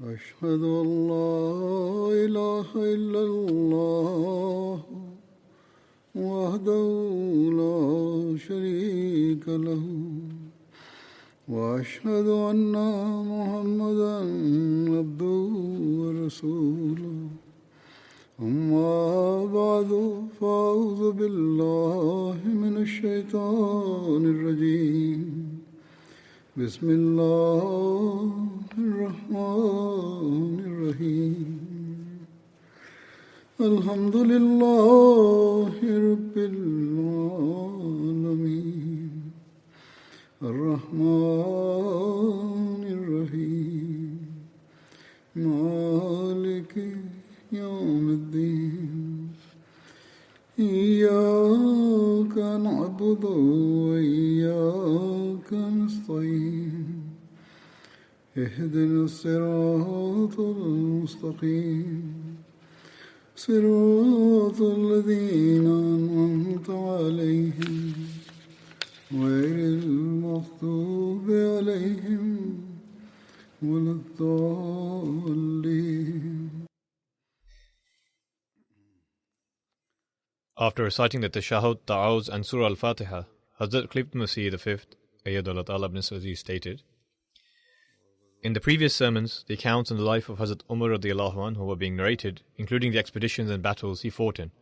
أشهد أن لا إله إلا الله وحده لا شريك له وأشهد أن محمدا عبده ورسوله أما بعد فأعوذ بالله من الشيطان الرجيم بسم الله الرحمن الرحيم الحمد لله رب العالمين الرحمن الرحيم مالك يوم الدين إياك نعبد وإياك نستعين اهدنا الصراط المستقيم صراط الذين أنعمت عليهم غير المغضوب عليهم ولا الضالين. After reciting the Tashahhud, Ta'awuz and Surah Al-Fatiha, Hazrat Khalifat Masih V, Ayyadullah Ta'ala ibn Aziz stated, in the previous sermons, the accounts in the life of Hazrat Umar radiallahu anhu were being narrated, including the expeditions and battles he fought in.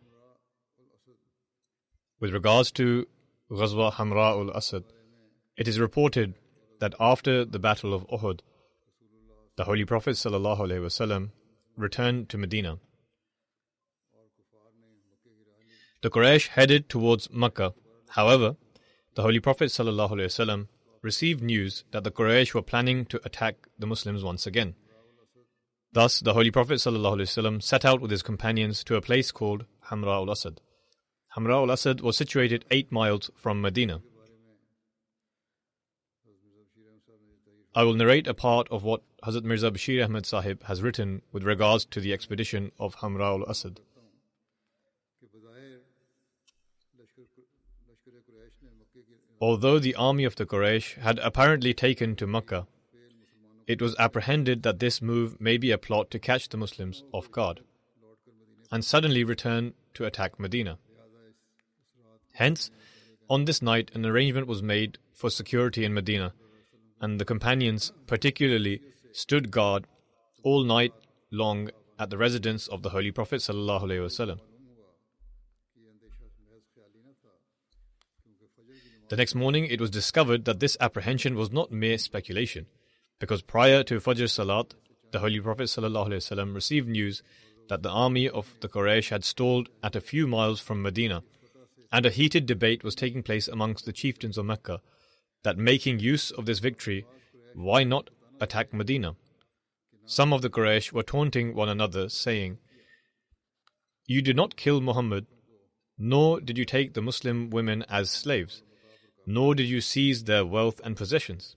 With regards to Ghazwa Hamra ul-Asad, it is reported that after the Battle of Uhud, the Holy Prophet ﷺ returned to Medina. The Quraysh headed towards Makkah. However, the Holy Prophet ﷺ received news that the Quraysh were planning to attack the Muslims once again. Thus, the Holy Prophet ﷺ set out with his companions to a place called Hamra al-Asad. Hamra al-Asad was situated 8 miles from Medina. I will narrate a part of what Hazrat Mirza Bashir Ahmad Sahib has written with regards to the expedition of Hamra al-Asad. Although the army of the Quraysh had apparently taken to Makkah, it was apprehended that this move may be a plot to catch the Muslims off guard and suddenly return to attack Medina. Hence, on this night an arrangement was made for security in Medina, and the companions particularly stood guard all night long at the residence of the Holy Prophet ﷺ. The next morning it was discovered that this apprehension was not mere speculation, because prior to Fajr Salat, the Holy Prophet ﷺ received news that the army of the Quraysh had stalled at a few miles from Medina, and a heated debate was taking place amongst the chieftains of Mecca that making use of this victory, why not attack Medina? Some of the Quraysh were taunting one another, saying, "You did not kill Muhammad, nor did you take the Muslim women as slaves, nor did you seize their wealth and possessions.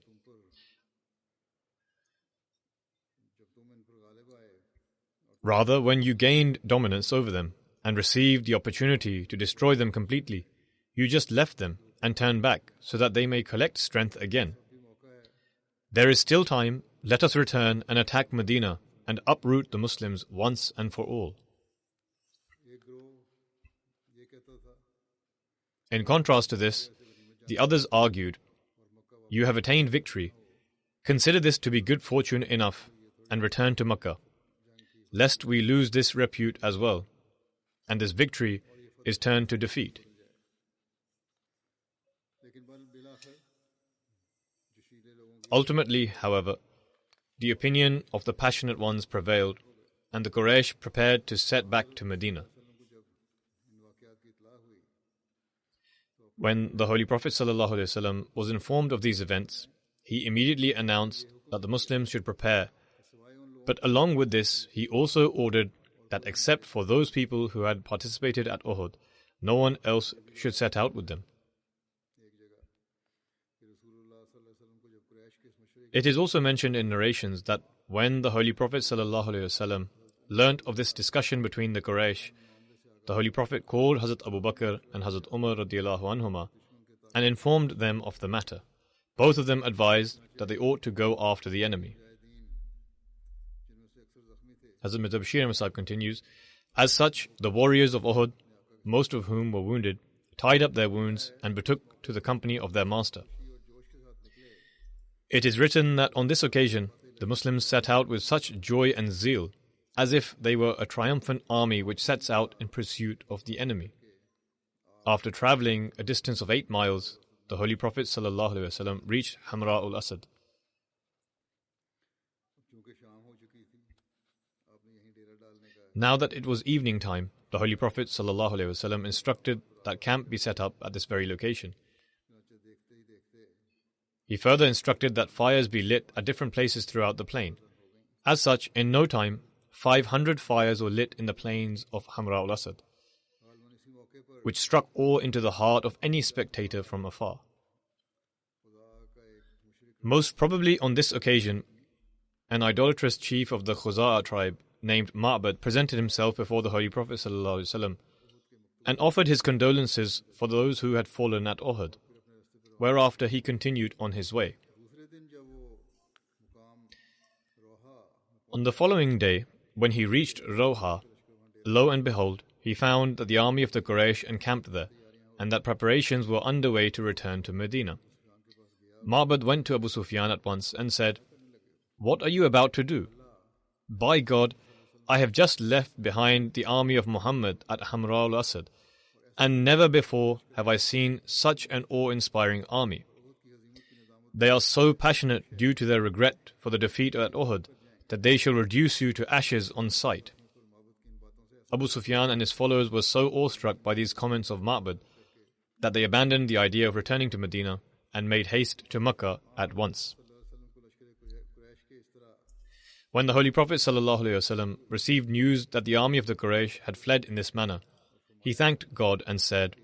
Rather, when you gained dominance over them and received the opportunity to destroy them completely, you just left them and turned back so that they may collect strength again. There is still time, let us return and attack Medina and uproot the Muslims once and for all." In contrast to this, the others argued, "You have attained victory. Consider this to be good fortune enough and return to Makkah, lest we lose this repute as well, and this victory is turned to defeat." Ultimately, however, the opinion of the passionate ones prevailed, and the Quraysh prepared to set back to Medina. When the Holy Prophet ﷺ was informed of these events, he immediately announced that the Muslims should prepare. But along with this, he also ordered that except for those people who had participated at Uhud, no one else should set out with them. It is also mentioned in narrations that when the Holy Prophet ﷺ learnt of this discussion between the Quraysh, the Holy Prophet called Hazrat Abu Bakr and Hazrat Umar radiallahu anhuma and informed them of the matter. Both of them advised that they ought to go after the enemy. Hazrat Mirza Bashir Ahmad Sahib continues, as such, the warriors of Uhud, most of whom were wounded, tied up their wounds and betook to the company of their master. It is written that on this occasion, the Muslims set out with such joy and zeal, as if they were a triumphant army which sets out in pursuit of the enemy. After travelling a distance of 8 miles, the Holy Prophet ﷺ reached Hamra al-Asad. Now that it was evening time, the Holy Prophet ﷺ instructed that camp be set up at this very location. He further instructed that fires be lit at different places throughout the plain. As such, in no time, 500 fires were lit in the plains of Hamra al-Asad, which struck awe into the heart of any spectator from afar. Most probably on this occasion, an idolatrous chief of the Khuza'a tribe named Ma'bad presented himself before the Holy Prophet ﷺ and offered his condolences for those who had fallen at Uhud, whereafter he continued on his way. On the following day, when he reached Roha, lo and behold, he found that the army of the Quraysh encamped there, and that preparations were underway to return to Medina. Ma'bad went to Abu Sufyan at once and said, "What are you about to do? By God, I have just left behind the army of Muhammad at Hamra al-Asad, and never before have I seen such an awe-inspiring army. They are so passionate due to their regret for the defeat at Uhud that they shall reduce you to ashes on sight." Abu Sufyan and his followers were so awestruck by these comments of Ma'bad that they abandoned the idea of returning to Medina and made haste to Makkah at once. When the Holy Prophet ﷺ received news that the army of the Quraysh had fled in this manner, he thanked God and said,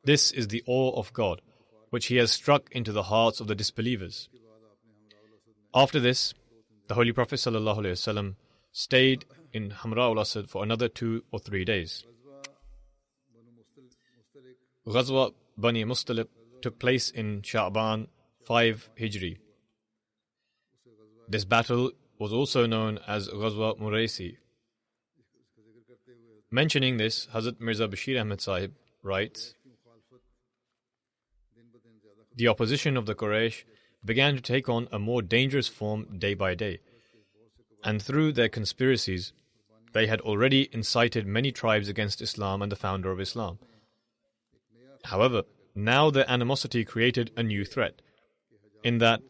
"This is the awe of God, which He has struck into the hearts of the disbelievers." After this, the Holy Prophet ﷺ stayed in Hamra al-Asad for another 2 or 3 days. Ghazwa Bani Mustaliq took place in Sha'ban 5 Hijri. This battle was also known as Ghazwa Muraisi. Mentioning this, Hazrat Mirza Bashir Ahmad Sahib writes, "The opposition of the Quraysh began to take on a more dangerous form day by day, and through their conspiracies, they had already incited many tribes against Islam and the founder of Islam. However, now their animosity created a new threat, in that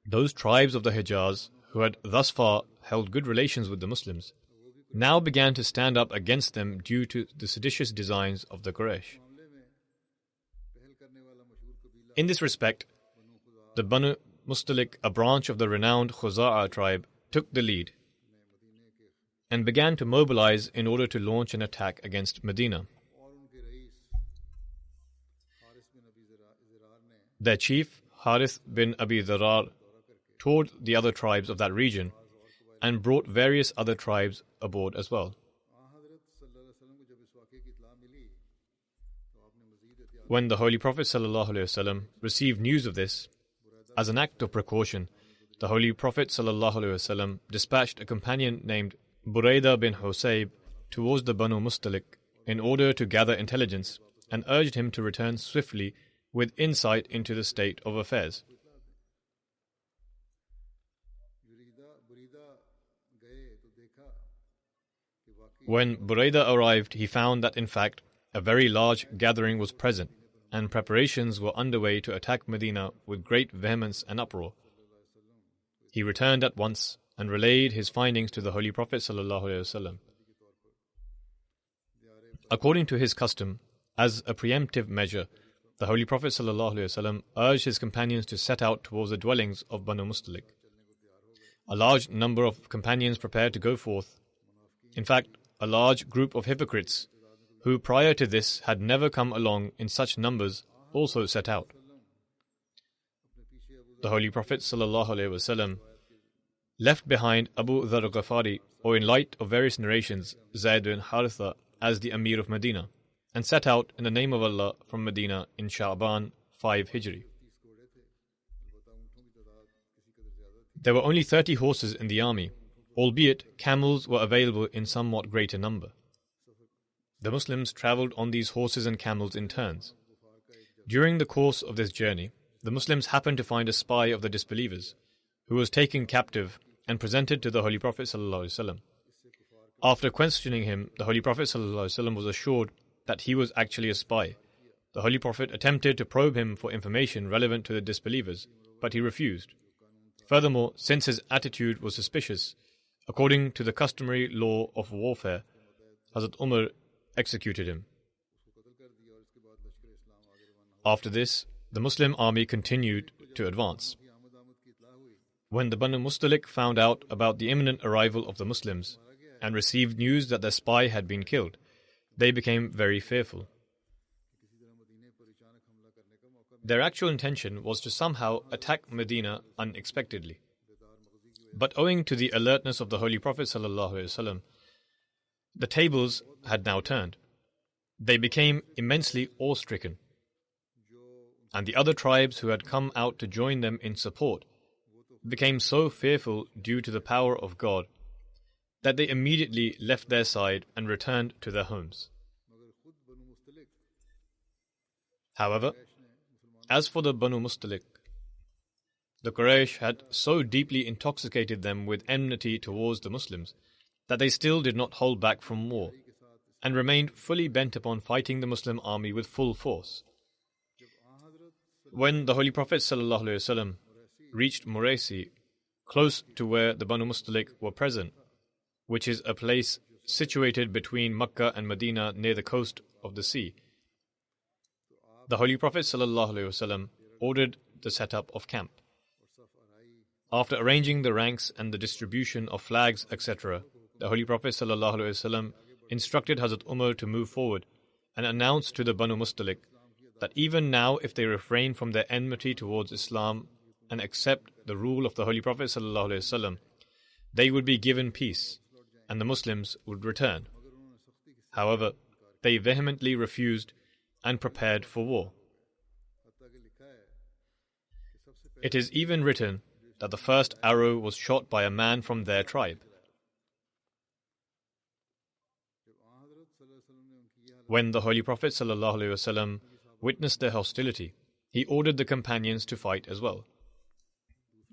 those tribes of the Hijaz who had thus far held good relations with the Muslims now began to stand up against them due to the seditious designs of the Quraysh. In this respect, the Banu Mustaliq, a branch of the renowned Khuza'a tribe, took the lead and began to mobilize in order to launch an attack against Medina. Their chief, Harith bin Abi Dharar, toured the other tribes of that region and brought various other tribes aboard as well. When the Holy Prophet ﷺ received news of this, as an act of precaution, the Holy Prophet ﷺ dispatched a companion named Buraidah bin Husayb towards the Banu Mustaliq in order to gather intelligence and urged him to return swiftly with insight into the state of affairs. When Buraidah arrived, he found that in fact a very large gathering was present and preparations were underway to attack Medina with great vehemence and uproar. He returned at once and relayed his findings to the Holy Prophet ﷺ. According to his custom, as a preemptive measure, the Holy Prophet ﷺ urged his companions to set out towards the dwellings of Banu Mustaliq. A large number of companions prepared to go forth. In fact, a large group of hypocrites, who prior to this had never come along in such numbers, also set out. The Holy Prophet ﷺ left behind Abu Dharr Ghafari, or in light of various narrations, Zayd bin Haritha, as the Amir of Medina, and set out in the name of Allah from Medina in Sha'ban 5 Hijri. There were only 30 horses in the army, albeit camels were available in somewhat greater number. The Muslims travelled on these horses and camels in turns. During the course of this journey, the Muslims happened to find a spy of the disbelievers, who was taken captive and presented to the Holy Prophet ﷺ. After questioning him, the Holy Prophet ﷺ was assured that he was actually a spy. The Holy Prophet attempted to probe him for information relevant to the disbelievers, but he refused. Furthermore, since his attitude was suspicious, according to the customary law of warfare, Hazrat Umar executed him. After this, the Muslim army continued to advance. When the Banu Mustalik found out about the imminent arrival of the Muslims and received news that their spy had been killed, they became very fearful. Their actual intention was to somehow attack Medina unexpectedly. But owing to the alertness of the Holy Prophet ﷺ, the tables had now turned. They became immensely awe-stricken. And the other tribes who had come out to join them in support became so fearful due to the power of God that they immediately left their side and returned to their homes. However, as for the Banu Mustalik, the Quraysh had so deeply intoxicated them with enmity towards the Muslims that they still did not hold back from war and remained fully bent upon fighting the Muslim army with full force. When the Holy Prophet ﷺ reached Muraisi, close to where the Banu Mustalik were present, which is a place situated between Mecca and Medina near the coast of the sea, the Holy Prophet ﷺ ordered the setup of camp. After arranging the ranks and the distribution of flags, etc., the Holy Prophet ﷺ instructed Hazrat Umar to move forward and announced to the Banu Mustalik that even now, if they refrain from their enmity towards Islam and accept the rule of the Holy Prophet ﷺ, they would be given peace and the Muslims would return. However, they vehemently refused and prepared for war. It is even written that the first arrow was shot by a man from their tribe. When the Holy Prophet ﷺ witnessed their hostility, he ordered the companions to fight as well,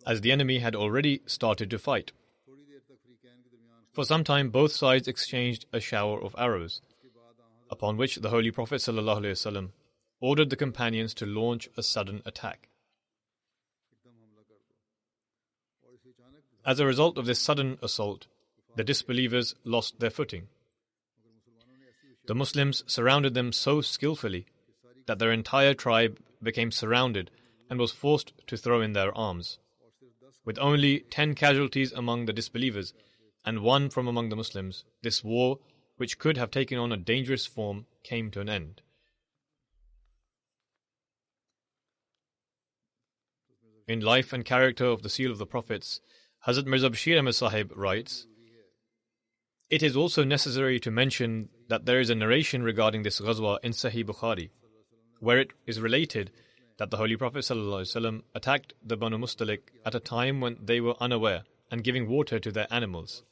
as the enemy had already started to fight. For some time, both sides exchanged a shower of arrows, upon which the Holy Prophet ﷺ ordered the companions to launch a sudden attack. As a result of this sudden assault, the disbelievers lost their footing. The Muslims surrounded them so skillfully that their entire tribe became surrounded and was forced to throw in their arms. With only 10 casualties among the disbelievers and 1 from among the Muslims, this war, which could have taken on a dangerous form, came to an end. In Life and Character of the Seal of the Prophets, Hazrat Mirza Bashir Ahmad Sahib writes, "It is also necessary to mention that there is a narration regarding this Ghazwa in Sahih Bukhari, where it is related that the Holy Prophet ﷺ attacked the Banu Mustalik at a time when they were unaware and giving water to their animals.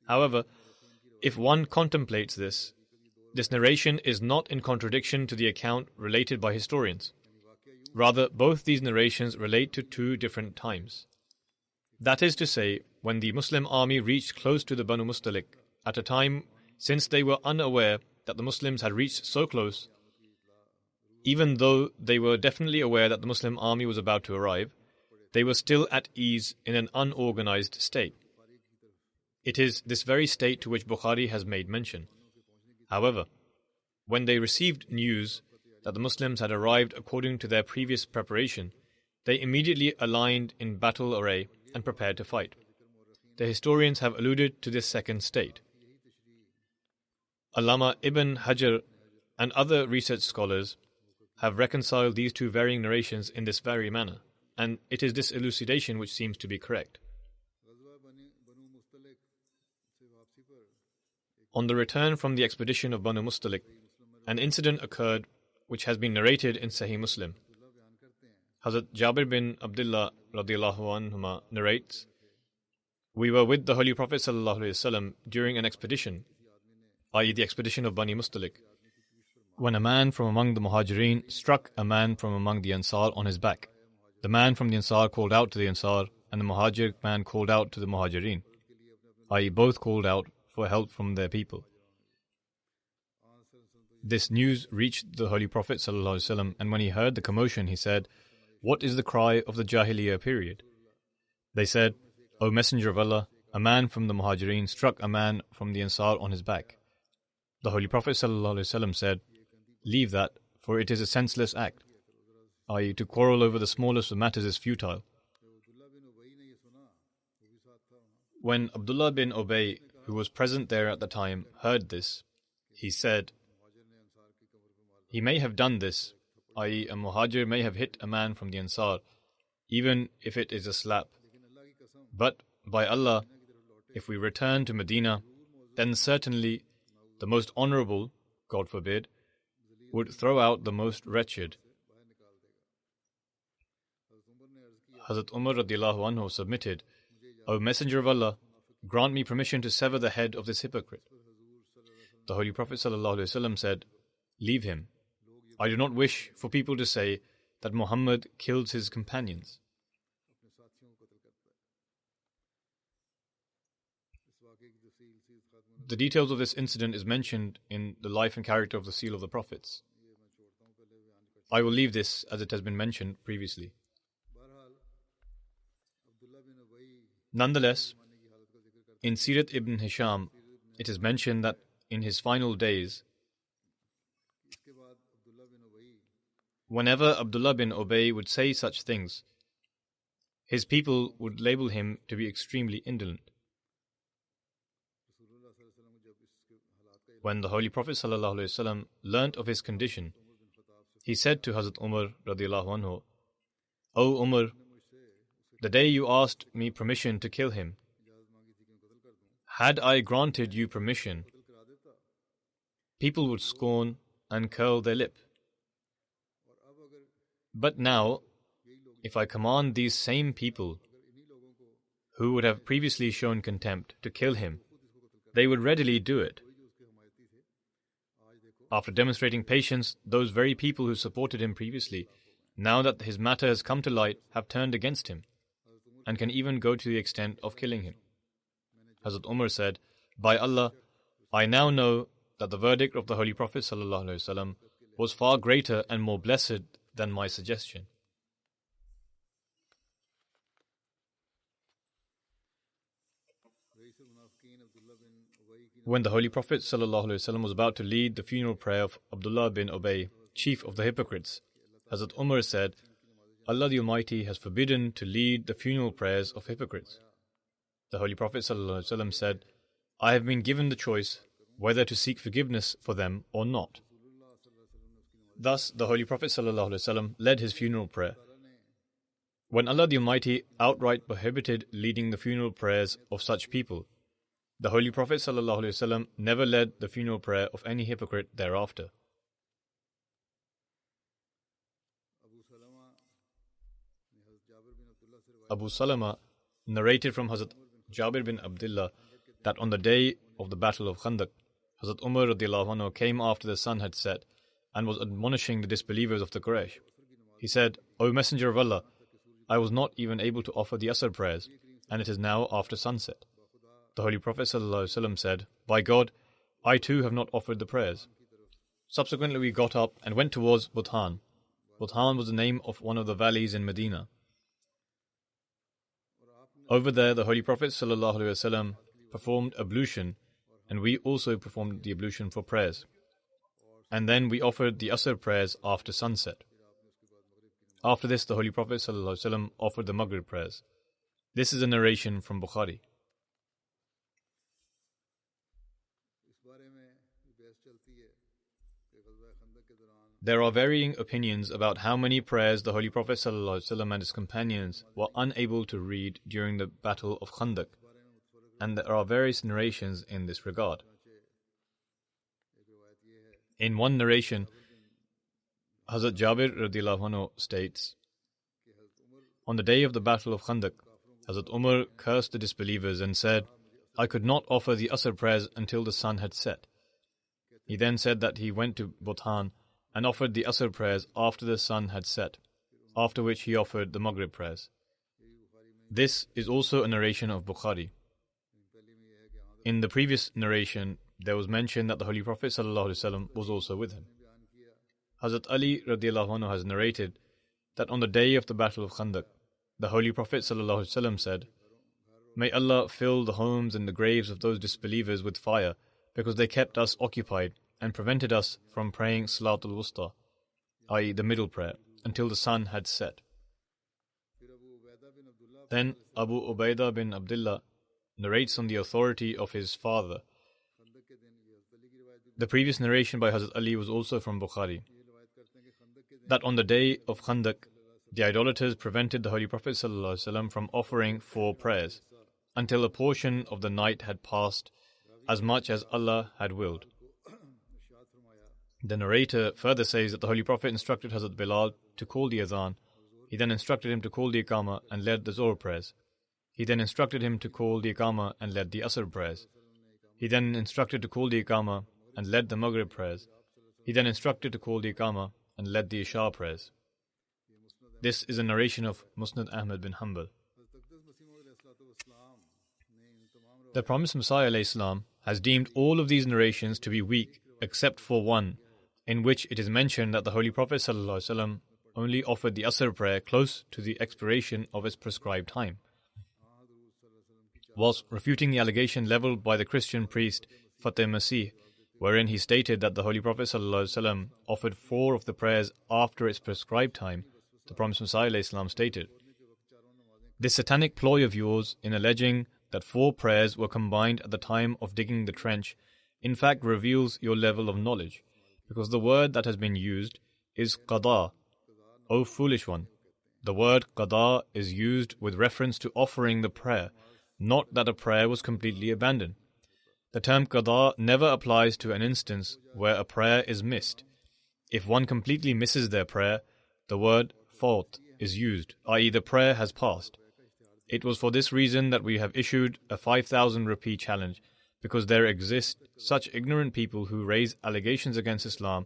However, if one contemplates this narration is not in contradiction to the account related by historians. Rather, both these narrations relate to 2 different times. That is to say, when the Muslim army reached close to the Banu Mustalik, at a time since they were unaware that the Muslims had reached so close, even though they were definitely aware that the Muslim army was about to arrive, they were still at ease in an unorganized state. It is this very state to which Bukhari has made mention. However, when they received news that the Muslims had arrived according to their previous preparation, they immediately aligned in battle array and prepared to fight. The historians have alluded to this second state. Allama Ibn Hajar and other research scholars have reconciled these 2 varying narrations in this very manner, and it is this elucidation which seems to be correct. On the return from the expedition of Banu Mustalik, an incident occurred which has been narrated in Sahih Muslim. Hazrat Jabir bin Abdullah radiallahu anhuma narrates, We were with the Holy Prophet ﷺ during an expedition, i.e. the expedition of Bani Mustalik, when a man from among the Muhajirin struck a man from among the Ansar on his back. The man from the Ansar called out to the Ansar, and the Muhajir man called out to the Muhajirin, i.e. both called out for help from their people. This news reached the Holy Prophet ﷺ, and when he heard the commotion, he said, "What is the cry of the Jahiliyyah period?" They said, "O Messenger of Allah, a man from the Muhajirin struck a man from the Ansar on his back." The Holy Prophet ﷺ said, "Leave that, for it is a senseless act," i.e. to quarrel over the smallest of matters is futile. When Abdullah bin Ubay, who was present there at the time, heard this, he said, "He may have done this, i.e. a Muhajir may have hit a man from the Ansar, even if it is a slap. But by Allah, if we return to Medina, then certainly the most honorable, God forbid, would throw out the most wretched." Hazrat Umar radiallahu anhu submitted, "O Messenger of Allah, grant me permission to sever the head of this hypocrite." The Holy Prophet ﷺ said, "Leave him. I do not wish for people to say that Muhammad killed his companions." The details of this incident is mentioned in the life and character of the Seal of the Prophets. I will leave this as it has been mentioned previously. Nonetheless, in Sirat ibn Hisham, it is mentioned that in his final days, whenever Abdullah bin Ubay would say such things, his people would label him to be extremely indolent. When the Holy Prophet ﷺ learnt of his condition, he said to Hazrat Umar radiallahu anhu, "O Umar, the day you asked me permission to kill him, had I granted you permission, people would scorn and curl their lip. But now, if I command these same people, who would have previously shown contempt, to kill him, they would readily do it." After demonstrating patience, those very people who supported him previously, now that his matter has come to light, have turned against him, and can even go to the extent of killing him. Hazrat Umar said, "By Allah, I now know that the verdict of the Holy Prophet ﷺ was far greater and more blessed than my suggestion." When the Holy Prophet ﷺ was about to lead the funeral prayer of Abdullah bin Ubay, chief of the hypocrites, Hazrat Umar said, "Allah the Almighty has forbidden to lead the funeral prayers of hypocrites." The Holy Prophet ﷺ said, "I have been given the choice whether to seek forgiveness for them or not." Thus, the Holy Prophet ﷺ led his funeral prayer. When Allah the Almighty outright prohibited leading the funeral prayers of such people, the Holy Prophet ﷺ never led the funeral prayer of any hypocrite thereafter. Abu Salama narrated from Hazrat Jabir bin Abdullah that on the day of the Battle of Khandaq, Hazrat Umar radiallahu anhu came after the sun had set and was admonishing the disbelievers of the Quraysh. He said, "O Messenger of Allah, I was not even able to offer the Asr prayers, and it is now after sunset." The Holy Prophet ﷺ said, "By God, I too have not offered the prayers." Subsequently we got up and went towards Buthan. Buthan was the name of one of the valleys in Medina. Over there the Holy Prophet ﷺ performed ablution, and we also performed the ablution for prayers. And then we offered the Asr prayers after sunset. After this, the Holy Prophet ﷺ offered the Maghrib prayers. This is a narration from Bukhari. There are varying opinions about how many prayers the Holy Prophet ﷺ and his companions were unable to read during the Battle of Khandaq, and there are various narrations in this regard. In one narration, Hazrat Jabir radiallahu anhu states, "On the day of the Battle of Khandaq, Hazrat Umar cursed the disbelievers and said, I could not offer the Asr prayers until the sun had set. He then said that he went to Bhutan and offered the Asr prayers after the sun had set, after which he offered the Maghrib prayers. This is also a narration of Bukhari. In the previous narration, there was mention that the Holy Prophet ﷺ was also with him. Hazrat Ali radiallahu anhu has narrated that on the day of the Battle of Khandaq, the Holy Prophet ﷺ said, May Allah fill the homes and the graves of those disbelievers with fire, because they kept us occupied and prevented us from praying Salatul Wusta, i.e. the middle prayer, until the sun had set. Then Abu Ubaidah bin Abdullah narrates on the authority of his father. The previous narration by Hazrat Ali was also from Bukhari, that on the day of Khandaq, the idolaters prevented the Holy Prophet ﷺ from offering 4 prayers, until a portion of the night had passed, as much as Allah had willed. The narrator further says that the Holy Prophet instructed Hazrat Bilal to call the Adhan. He then instructed him to call the Iqamah and led the Zohr prayers. He then instructed him to call the Iqamah and led the Asr prayers. He then instructed to call the Iqamah and led the Maghrib prayers. He then instructed to call the Iqamah and led the Isha prayers. This is a narration of Musnad Ahmad bin Hanbal. The promised Messiah ﷺ has deemed all of these narrations to be weak except for one, in which it is mentioned that the Holy Prophet ﷺ only offered the Asr prayer close to the expiration of its prescribed time. Whilst refuting the allegation levelled by the Christian priest Fateh Masih, wherein he stated that the Holy Prophet ﷺ offered 4 of the prayers after its prescribed time, the promised Messiah ﷺ stated, This satanic ploy of yours in alleging that 4 prayers were combined at the time of digging the trench in fact reveals your level of knowledge, because the word that has been used is qada. O foolish one, the word qada is used with reference to offering the prayer, not that a prayer was completely abandoned. The term qada never applies to an instance where a prayer is missed. If one completely misses their prayer, the word fault is used, i.e. the prayer has passed. It was for this reason that we have issued a 5,000 rupee challenge, because there exist such ignorant people who raise allegations against Islam,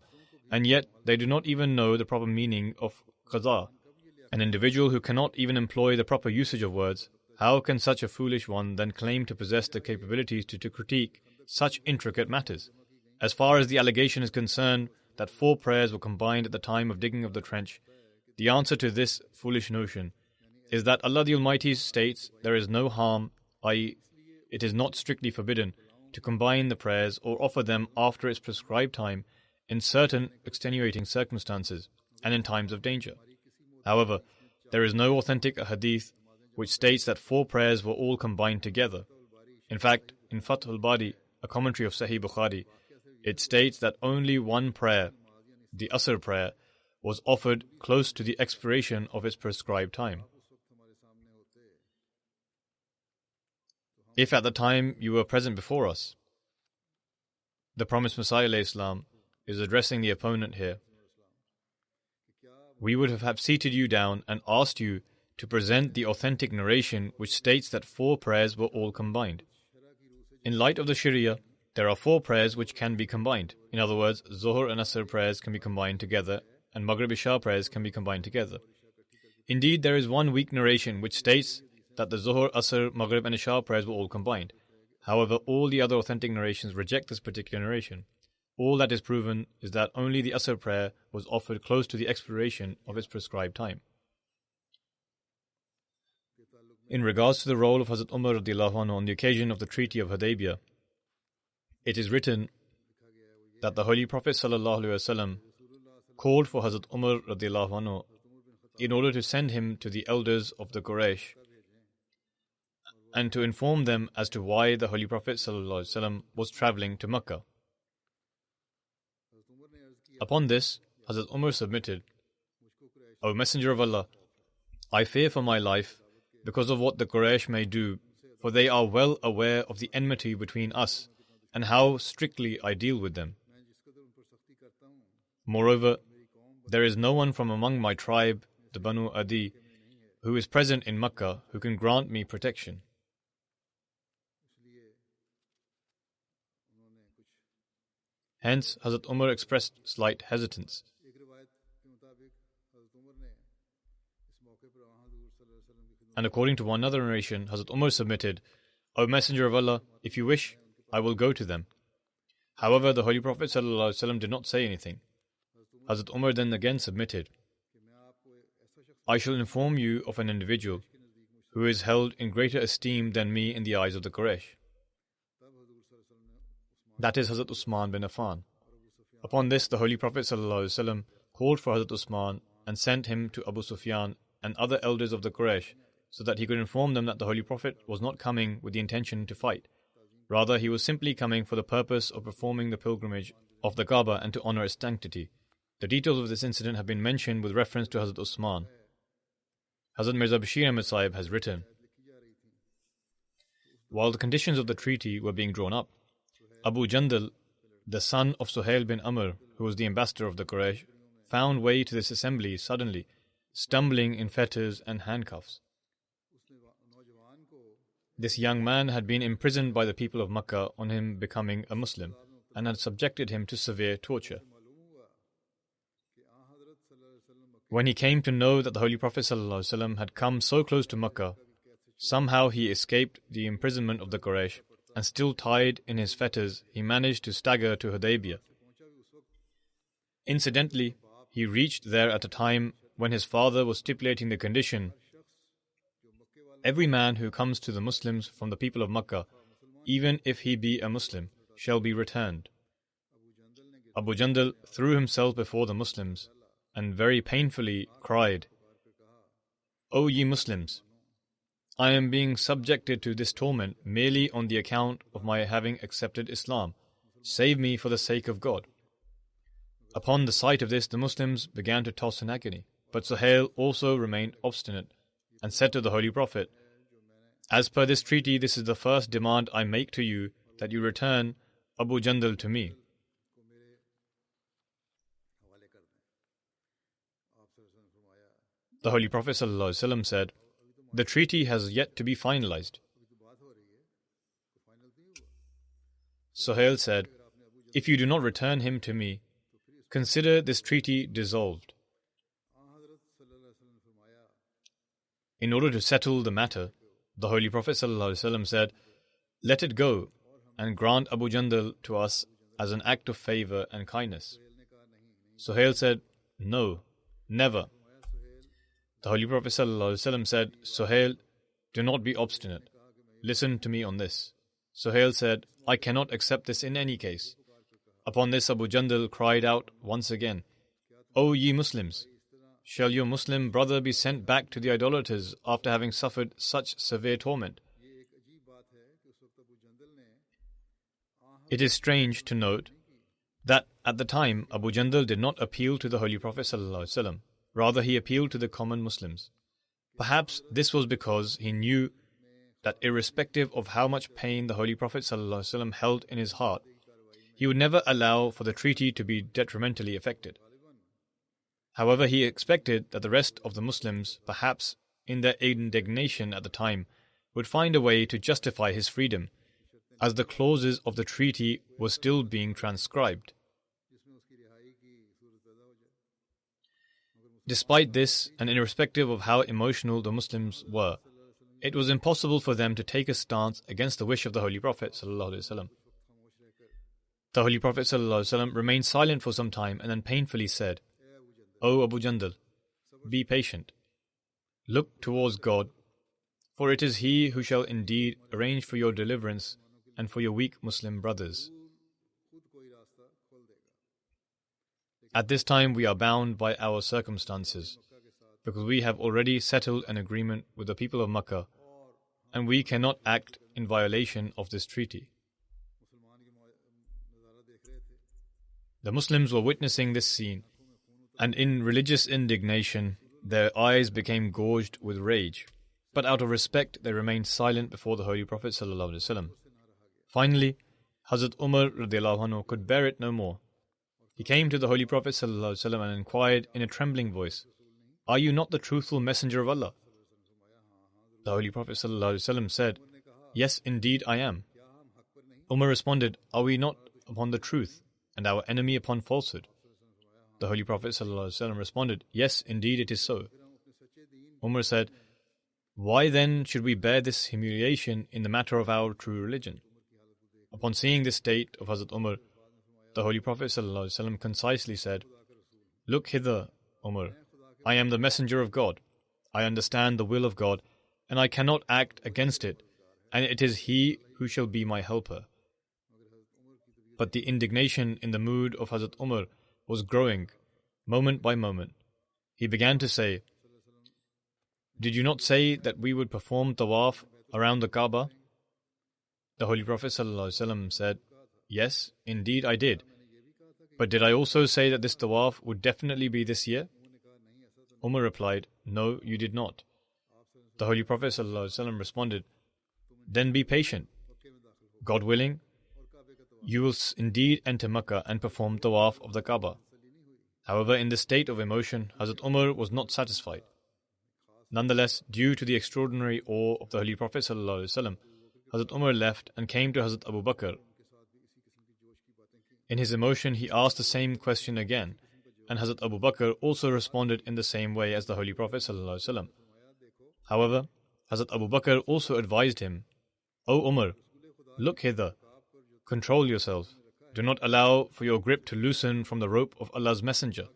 and yet they do not even know the proper meaning of qada. An individual who cannot even employ the proper usage of words, how can such a foolish one then claim to possess the capabilities to critique such intricate matters? As far as the allegation is concerned that 4 prayers were combined at the time of digging of the trench, the answer to this foolish notion is that Allah the Almighty states there is no harm, i.e. it is not strictly forbidden to combine the prayers or offer them after its prescribed time in certain extenuating circumstances and in times of danger. However, there is no authentic hadith which states that 4 prayers were all combined together. In fact, in Fath al-Bari, a commentary of Sahih Bukhari, it states that only one prayer, the Asr prayer, was offered close to the expiration of its prescribed time. If at the time you were present before us, the promised Messiah ﷺ is addressing the opponent here, we would have seated you down and asked you to present the authentic narration which states that 4 prayers were all combined. In light of the Sharia, there are 4 prayers which can be combined. In other words, Zohr and Asr prayers can be combined together, and Maghrib Isha prayers can be combined together. Indeed, there is one weak narration which states that the Zohr, Asr, Maghrib and Isha prayers were all combined. However, all the other authentic narrations reject this particular narration. All that is proven is that only the Asr prayer was offered close to the expiration of its prescribed time. In regards to the role of Hazrat Umar radiallahu anhu on the occasion of the Treaty of Hudaybiyah, it is written that the Holy Prophet sallallahu alaihi wasallam called for Hazrat Umar radiallahu anhu in order to send him to the elders of the Quraysh and to inform them as to why the Holy Prophet ﷺ was travelling to Makkah. Upon this, Hazrat Umar submitted, O Messenger of Allah, I fear for my life because of what the Quraysh may do, for they are well aware of the enmity between us and how strictly I deal with them. Moreover, there is no one from among my tribe, the Banu Adi, who is present in Makkah who can grant me protection. Hence, Hazrat Umar expressed slight hesitance. And according to one other narration, Hazrat Umar submitted, O Messenger of Allah, if you wish, I will go to them. However, the Holy Prophet ﷺ did not say anything. Hazrat Umar then again submitted, I shall inform you of an individual who is held in greater esteem than me in the eyes of the Quraysh. That is Hazrat Usman bin Affan. Upon this, the Holy Prophet ﷺ called for Hazrat Usman and sent him to Abu Sufyan and other elders of the Quraysh so that he could inform them that the Holy Prophet was not coming with the intention to fight. Rather, he was simply coming for the purpose of performing the pilgrimage of the Kaaba and to honor its sanctity. The details of this incident have been mentioned with reference to Hazrat Usman. Hazrat Mirza Bashir Ahmed Sahib has written, while the conditions of the treaty were being drawn up, Abu Jandal, the son of Suhail bin Amr, who was the ambassador of the Quraysh, found way to this assembly suddenly, stumbling in fetters and handcuffs. This young man had been imprisoned by the people of Makkah on him becoming a Muslim and had subjected him to severe torture. When he came to know that the Holy Prophet ﷺ had come so close to Makkah, somehow he escaped the imprisonment of the Quraysh, and still tied in his fetters, he managed to stagger to Hudaybiyah. Incidentally, he reached there at a time when his father was stipulating the condition, every man who comes to the Muslims from the people of Makkah, even if he be a Muslim, shall be returned. Abu Jandal threw himself before the Muslims and very painfully cried, O ye Muslims, I am being subjected to this torment merely on the account of my having accepted Islam. Save me for the sake of God. Upon the sight of this, the Muslims began to toss in agony. But Suhail also remained obstinate and said to the Holy Prophet, as per this treaty, this is the first demand I make to you, that you return Abu Jandal to me. The Holy Prophet ﷺ said, the treaty has yet to be finalized. Suhail said, if you do not return him to me, consider this treaty dissolved. In order to settle the matter, the Holy Prophet ﷺ said, let it go and grant Abu Jandal to us as an act of favor and kindness. Suhail said, no, never. The Holy Prophet ﷺ said, Suhail, do not be obstinate. Listen to me on this. Suhail said, I cannot accept this in any case. Upon this, Abu Jandal cried out once again, O ye Muslims, shall your Muslim brother be sent back to the idolaters after having suffered such severe torment? It is strange to note that at the time Abu Jandal did not appeal to the Holy Prophet ﷺ. Rather, he appealed to the common Muslims. Perhaps this was because he knew that irrespective of how much pain the Holy Prophet ﷺ held in his heart, he would never allow for the treaty to be detrimentally affected. However, he expected that the rest of the Muslims, perhaps in their indignation at the time, would find a way to justify his freedom, as the clauses of the treaty were still being transcribed. Despite this, and irrespective of how emotional the Muslims were, it was impossible for them to take a stance against the wish of the Holy Prophet ﷺ. The Holy Prophet ﷺ remained silent for some time and then painfully said, O Abu Jandal, be patient. Look towards God, for it is He who shall indeed arrange for your deliverance and for your weak Muslim brothers. At this time we are bound by our circumstances, because we have already settled an agreement with the people of Makkah, and we cannot act in violation of this treaty. The Muslims were witnessing this scene, and in religious indignation, their eyes became gorged with rage. But out of respect, they remained silent before the Holy Prophet ﷺ. Finally, Hazrat Umar radiallahu anhu could bear it no more. He came to the Holy Prophet ﷺ and inquired in a trembling voice, Are you not the truthful messenger of Allah? The Holy Prophet ﷺ said, "Yes, indeed I am." Umar responded, "Are we not upon the truth, and our enemy upon falsehood?" The Holy Prophet ﷺ responded, "Yes, indeed it is so." Umar said, "Why then should we bear this humiliation in the matter of our true religion?" Upon seeing this state of Hazrat Umar, the Holy Prophet ﷺ concisely said, "Look hither, Umar. I am the messenger of God. I understand the will of God, and I cannot act against it, and it is He who shall be my helper." But the indignation in the mood of Hazrat Umar was growing, moment by moment. He began to say, "Did you not say that we would perform tawaf around the Kaaba?" The Holy Prophet ﷺ said, "Yes, indeed I did. But did I also say that this tawaf would definitely be this year?" Umar replied, "No, you did not." The Holy Prophet ﷺ responded, "Then be patient. God willing, you will indeed enter Makkah and perform tawaf of the Kaaba." However, in this state of emotion, Hazrat Umar was not satisfied. Nonetheless, due to the extraordinary awe of the Holy Prophet ﷺ, Hazrat Umar left and came to Hazrat Abu Bakr. In his emotion, he asked the same question again, and Hazrat Abu Bakr also responded in the same way as the Holy Prophet ﷺ. However, Hazrat Abu Bakr also advised him, "O Umar, look hither. Control yourself. Do not allow for your grip to loosen from the rope of Allah's Messenger.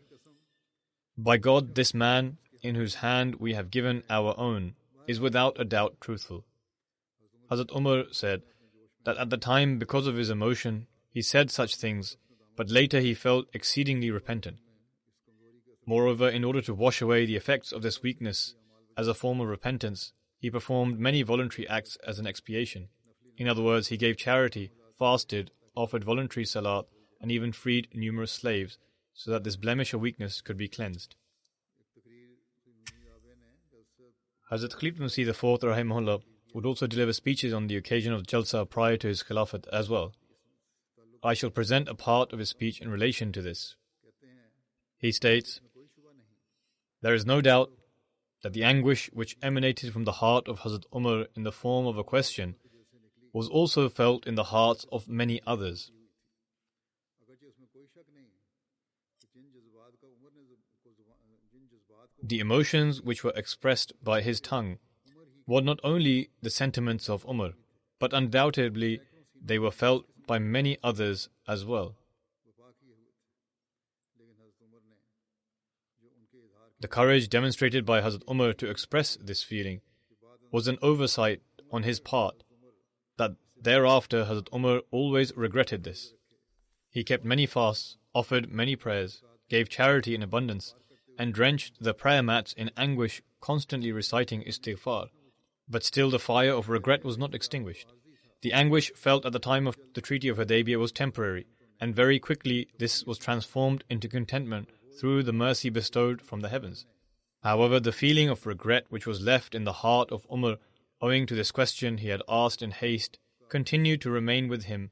By God, this man, in whose hand we have given our own, is without a doubt truthful." Hazrat Umar said that at the time, because of his emotion, he said such things, but later he felt exceedingly repentant. Moreover, in order to wash away the effects of this weakness, as a form of repentance, he performed many voluntary acts as an expiation. In other words, he gave charity, fasted, offered voluntary salat, and even freed numerous slaves, so that this blemish or weakness could be cleansed. Hazrat Khalifa Masih IV rahimahullah would also deliver speeches on the occasion of Jalsa prior to his Khilafat as well. I shall present a part of his speech in relation to this. He states, "There is no doubt that the anguish which emanated from the heart of Hazrat Umar in the form of a question was also felt in the hearts of many others. The emotions which were expressed by his tongue were not only the sentiments of Umar, but undoubtedly they were felt by many others as well. The courage demonstrated by Hazrat Umar to express this feeling was an oversight on his part, that thereafter Hazrat Umar always regretted this. He kept many fasts, offered many prayers, gave charity in abundance, and drenched the prayer mats in anguish, constantly reciting istighfar. But still the fire of regret was not extinguished. The anguish felt at the time of the Treaty of Hudaybiyah was temporary, and very quickly this was transformed into contentment through the mercy bestowed from the heavens. However, the feeling of regret which was left in the heart of Umar owing to this question he had asked in haste continued to remain with him,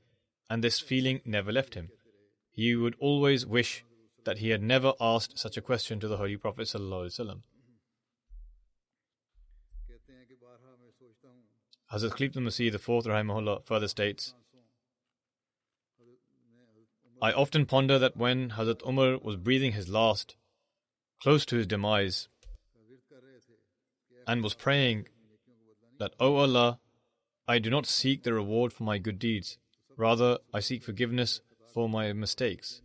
and this feeling never left him. He would always wish that he had never asked such a question to the Holy Prophet ﷺ. Hazrat Khalifa Masih IV rahimahullah further states, "I often ponder that when Hazrat Umar was breathing his last, close to his demise, and was praying that, 'O Allah, I do not seek the reward for my good deeds, rather I seek forgiveness for my mistakes.'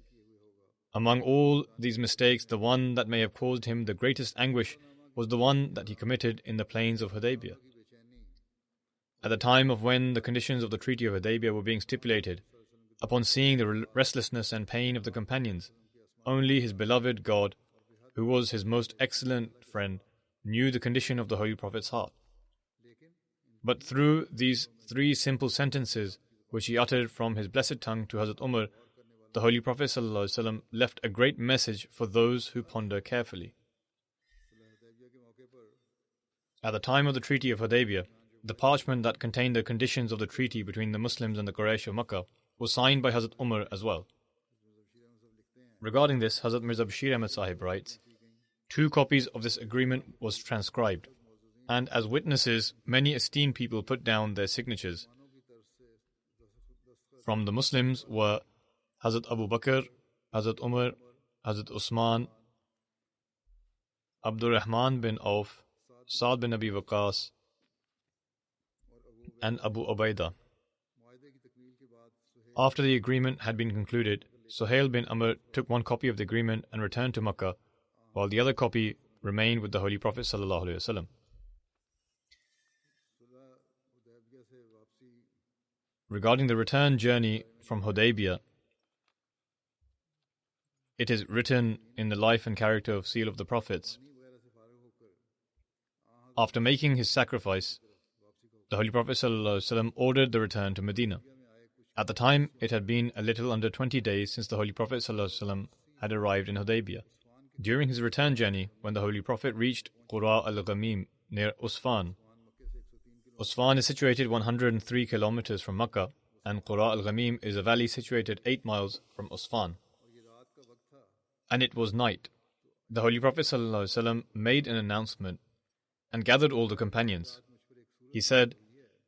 Among all these mistakes, the one that may have caused him the greatest anguish was the one that he committed in the plains of Hudaybiyah. At the time of when the conditions of the Treaty of Hudaybiyah were being stipulated, upon seeing the restlessness and pain of the companions, only his beloved God, who was his most excellent friend, knew the condition of the Holy Prophet's heart. But through these 3 simple sentences which he uttered from his blessed tongue to Hazrat Umar, the Holy Prophet ﷺ left a great message for those who ponder carefully. At the time of the Treaty of Hudaybiyah, the parchment that contained the conditions of the treaty between the Muslims and the Quraysh of Makkah was signed by Hazrat Umar as well. Regarding this, Hazrat Mirza Bashir Ahmad Sahib writes, 2 copies of this agreement was transcribed. And as witnesses, many esteemed people put down their signatures. From the Muslims were Hazrat Abu Bakr, Hazrat Umar, Hazrat Usman, Abdul Rahman bin Auf, Saad bin Abi Waqas, and Abu Ubaidah. After the agreement had been concluded, Suhail bin Amr took one copy of the agreement and returned to Makkah, while the other copy remained with the Holy Prophet ﷺ. Regarding the return journey from Hudaybiyah, it is written in the life and character of Seal of the Prophets. After making his sacrifice, the Holy Prophet ﷺ ordered the return to Medina. At the time, it had been a little under 20 days since the Holy Prophet ﷺ had arrived in Hudaybiyah. During his return journey, when the Holy Prophet reached Qura al-Ghamim near Usfan. Usfan is situated 103 kilometers from Makkah, and Qura al-Ghamim is a valley situated 8 miles from Usfan. And it was night. The Holy Prophet ﷺ made an announcement and gathered all the companions. He said,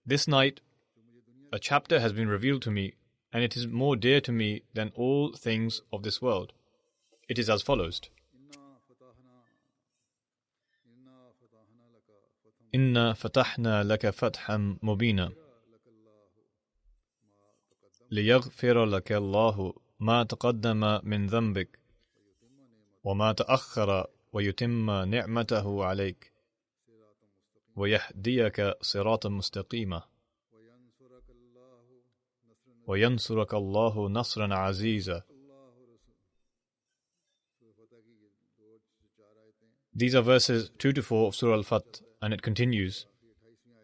"This night, a chapter has been revealed to me, and it is more dear to me than all things of this world. It is as follows. Inna fatahna laka fatham mubina. Liyaghfira laka Allahu ma taqaddama min dhanbik. Wa ma ta'akhkhara wa yutimma ni'matahu alayk. Wa yahdiyaka siratan mustaqima. وَيَنْصُرَكَ اللَّهُ نَصْرًا عَزِيزًا." These are verses 2 to 4 of Surah Al-Fath, and it continues.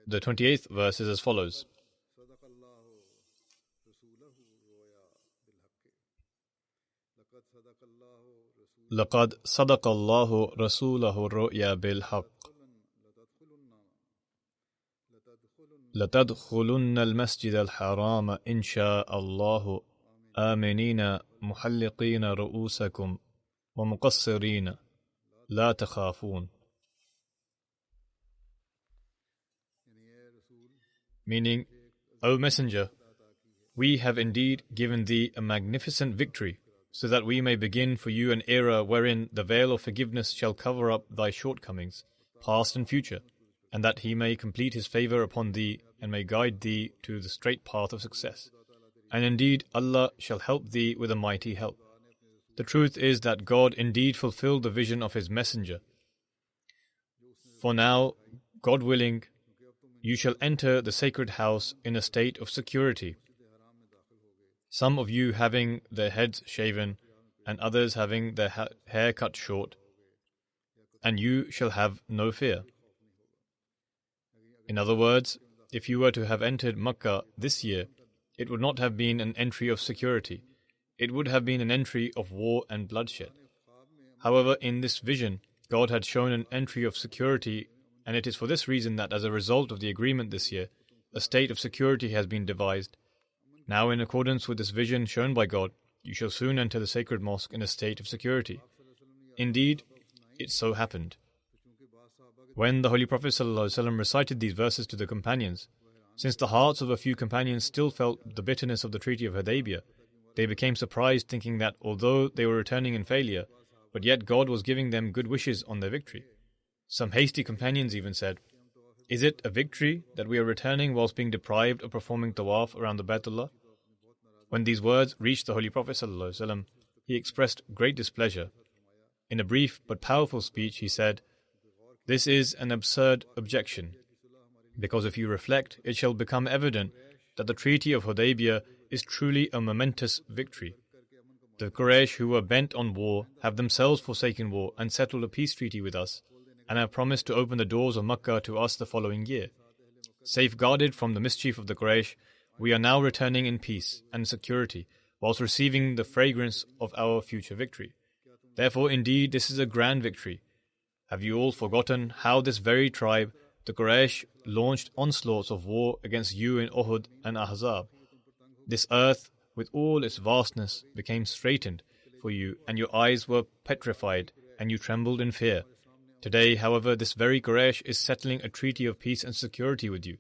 The 28th verse is as follows. لَقَدْ صَدَقَ اللَّهُ رَسُولَهُ الرُّؤْيَا بِالْحَقِّ لتدخلن المسجد الحرام إن شاء الله آمنين محلقين رؤوسكم ومقصرين لا تخافون. Meaning, O Messenger, we have indeed given thee a magnificent victory, so that we may begin for you an era wherein the veil of forgiveness shall cover up thy shortcomings, past and future, and that he may complete his favor upon thee and may guide thee to the straight path of success. And indeed, Allah shall help thee with a mighty help. The truth is that God indeed fulfilled the vision of His Messenger. For now, God willing, you shall enter the sacred house in a state of security, some of you having their heads shaven and others having their hair cut short, and you shall have no fear. In other words, if you were to have entered Makkah this year, it would not have been an entry of security. It would have been an entry of war and bloodshed. However, in this vision, God had shown an entry of security, and it is for this reason that as a result of the agreement this year, a state of security has been devised. Now, in accordance with this vision shown by God, you shall soon enter the sacred mosque in a state of security. Indeed, it so happened. When the Holy Prophet ﷺ recited these verses to the companions, since the hearts of a few companions still felt the bitterness of the Treaty of Hudaybiyah, they became surprised, thinking that although they were returning in failure, but yet God was giving them good wishes on their victory. Some hasty companions even said, "Is it a victory that we are returning whilst being deprived of performing tawaf around the Baytullah?" When these words reached the Holy Prophet ﷺ, he expressed great displeasure. In a brief but powerful speech, he said, "This is an absurd objection, because if you reflect, it shall become evident that the Treaty of Hudaybiyah is truly a momentous victory. The Quraysh who were bent on war have themselves forsaken war and settled a peace treaty with us, and have promised to open the doors of Makkah to us the following year. Safeguarded from the mischief of the Quraysh, we are now returning in peace and security, whilst receiving the fragrance of our future victory. Therefore, indeed, this is a grand victory. Have you all forgotten how this very tribe, the Quraysh, launched onslaughts of war against you in Uhud and Ahzab? This earth, with all its vastness, became straitened for you, and your eyes were petrified, and you trembled in fear. Today, however, this very Quraysh is settling a treaty of peace and security with you."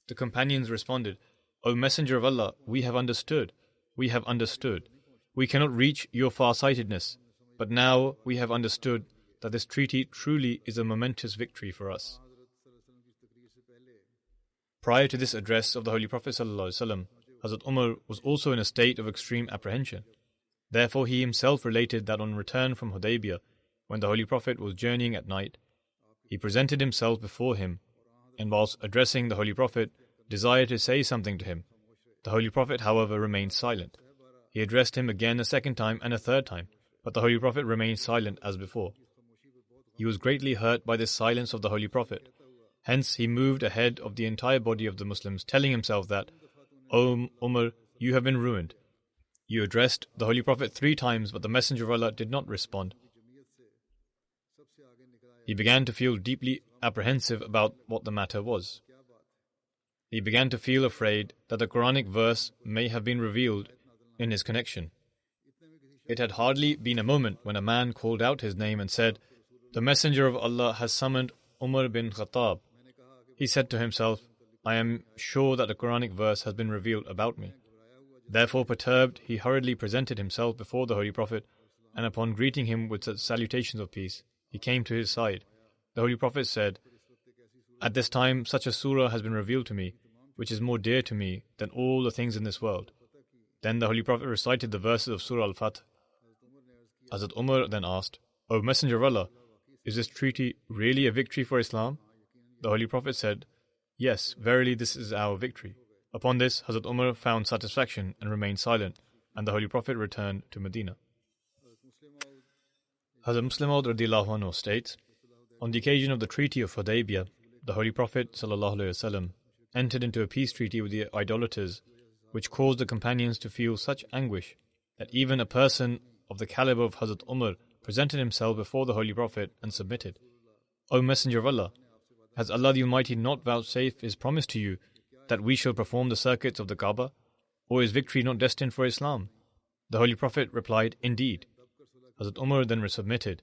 The companions responded, "O Messenger of Allah, we have understood. We have understood. We cannot reach your far-sightedness, but now we have understood that this treaty truly is a momentous victory for us." Prior to this address of the Holy Prophet ﷺ, Hazrat Umar was also in a state of extreme apprehension. Therefore, he himself related that on return from Hudaybiyah, when the Holy Prophet was journeying at night, he presented himself before him, and whilst addressing the Holy Prophet, desired to say something to him. The Holy Prophet, however, remained silent. He addressed him again a second time and a third time, but the Holy Prophet remained silent as before. He was greatly hurt by this silence of the Holy Prophet. Hence, he moved ahead of the entire body of the Muslims, telling himself that, "O Umar, you have been ruined. You addressed the Holy Prophet 3 times, but the Messenger of Allah did not respond." He began to feel deeply apprehensive about what the matter was. He began to feel afraid that the Quranic verse may have been revealed in his connection. It had hardly been a moment when a man called out his name and said, "The Messenger of Allah has summoned Umar bin Khattab." He said to himself, "I am sure that a Quranic verse has been revealed about me." Therefore, perturbed, he hurriedly presented himself before the Holy Prophet, and upon greeting him with salutations of peace, he came to his side. The Holy Prophet said, "At this time, such a surah has been revealed to me, which is more dear to me than all the things in this world." Then the Holy Prophet recited the verses of Surah Al-Fath. Hazrat Umar then asked, "O Messenger of Allah, is this treaty really a victory for Islam?" The Holy Prophet said, "Yes, verily this is our victory." Upon this, Hazrat Umar found satisfaction and remained silent, and the Holy Prophet returned to Medina. Hazrat Muslim Maud radiyallahu anhu states, on the occasion of the Treaty of Hudaybiyah, the Holy Prophet ﷺ entered into a peace treaty with the idolaters, which caused the companions to feel such anguish that even a person of the caliber of Hazrat Umar presented himself before the Holy Prophet and submitted. "O Messenger of Allah, has Allah the Almighty not vouchsafed His promise to you that we shall perform the circuits of the Kaaba? Or is victory not destined for Islam?" The Holy Prophet replied, "Indeed." Hazrat Umar then submitted,